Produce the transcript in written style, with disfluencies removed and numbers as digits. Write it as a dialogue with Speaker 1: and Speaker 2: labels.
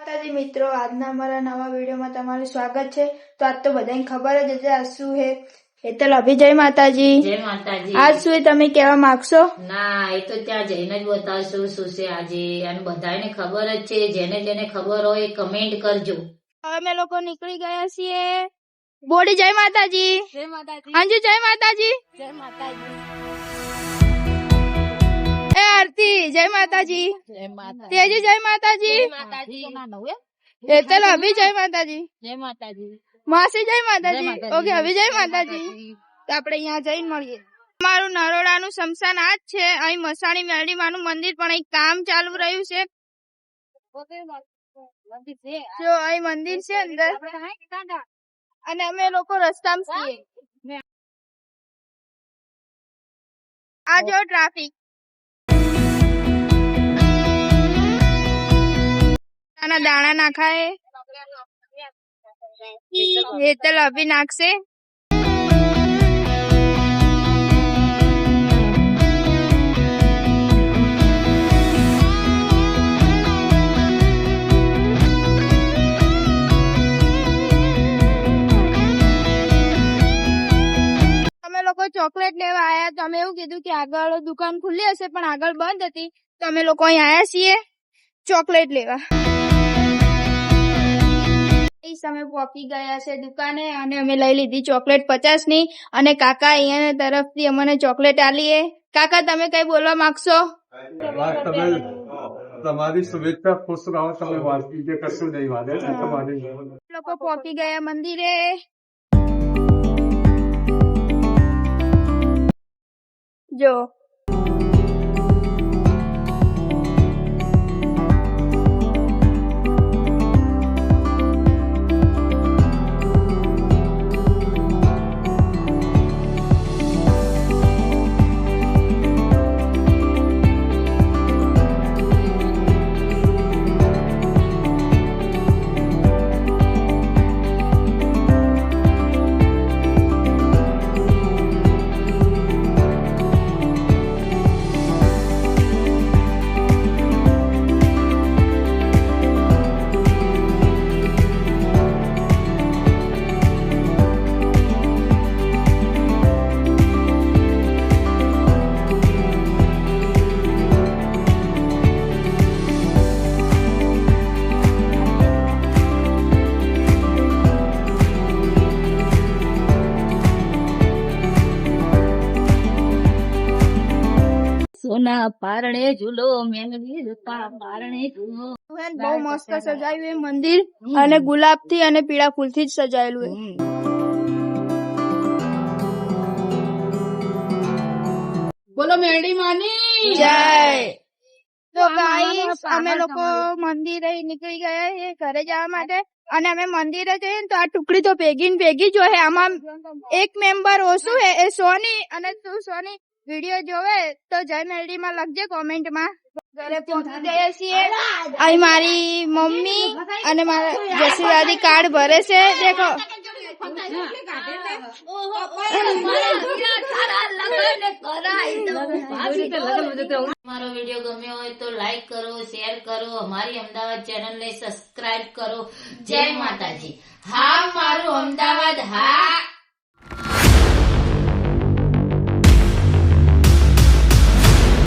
Speaker 1: માતાજી મિત્રો, આજના અમારા નવા વિડીયોમાં તમારું સ્વાગત છે। તો આજ તો બધાને ખબર જ હશે આજ શું હે। હેતલ અભી જય માતાજી।
Speaker 2: જય માતાજી।
Speaker 1: આજ શું તમે કહેવા માંગશો?
Speaker 2: ના, એ તો ત્યાં જઈને જ બતાવશું શું છે આજે, અને બધાને ખબર જ છે। જેને જેને ખબર હોય કમેન્ટ કરજો।
Speaker 1: હવે અમે લોકો નીકળી ગયા છીએ। બોડી જય માતાજી।
Speaker 3: જય માતાજી।
Speaker 1: અંજુ જય માતાજી।
Speaker 3: જય માતાજી।
Speaker 1: એ આરતી જય માતાજી।
Speaker 3: જય માતાજી।
Speaker 1: તેજી જય માતાજી।
Speaker 3: જય માતાજી।
Speaker 1: હેતલ અભી જય માતાજી।
Speaker 3: જય માતાજી।
Speaker 1: માસી જય માતાજી।
Speaker 3: માતાજી।
Speaker 1: ઓકે, અભી જય માતાજી। તો આપણે અહીંયા જઈને મળીએ। અમારું નરોડાનું શમશાન આ જ છે। અહીં મસાણી મેરડી માનું મંદિર પણ અહીં કામ ચાલુ રહ્યું છે। જો અહીં મંદિર છે અંદર, અને અમે લોકો રસ્તામાં છીએ। આ જો ટ્રાફિક, આના દાણા નાખાય, હેતલ અભી નાખશે। અમે લોકો ચોકલેટ લેવા આયા તો અમે એવું કીધું કે આગળ દુકાન ખુલ્લી હશે, પણ આગળ બંધ હતી, તો અમે લોકો અહીં આયા છીએ ચોકલેટ લેવા। એ સમય પહોંચી ગયા છે દુકાને, અને અમે લઈ લીધી ચોકલેટ 50 ની, અને કાકા અહીંયા તરફથી અમને ચોકલેટ આલીએ। કાકા તમે કઈ બોલવા માંગશો?
Speaker 4: તમારી શુભેચ્છા, ખુશ રહો, તમે વાંચી કશું નહીં વાલે તમારી
Speaker 1: લોકો પહોંચી ગયા મંદિરે। જો
Speaker 3: સોના પારણે ઝૂલો, મેલડી પારણે ઝૂલો।
Speaker 1: બહુ મસ્ત સજાયું એ મંદિર, અને ગુલાબ થી અને પીળા ફૂલ થી જ સજાયેલું છે।
Speaker 3: બોલો મેરડી માની
Speaker 1: જય। તો ગાઈસ અમે લોકો મંદિરે નીકળી ગયા છે ઘરે જવા માટે, અને અમે મંદિરે જઈએ ને તો આ ટુકડી તો ભેગી ને ભેગી જ હોય। આમાં એક મેમ્બર ઓછું છે, એ સોની, અને તું સોની વિડીયો જોવે તો જય મેરડી માં લખજે કોમેન્ટ માં। ઘરે પહોંચી ગયા છીએ। અહીં મારી મમ્મી અને મારા જસીવાદી કાર્ડ ભરે છે, દેખો।
Speaker 2: મારો વિડીયો ગમ્યો હોય તો લાઈક કરો, શેર કરો, અમારી અમદાવાદ ચેનલ ને સબસ્ક્રાઇબ કરો। જય માતાજી। હા મારું અમદાવાદ, હા।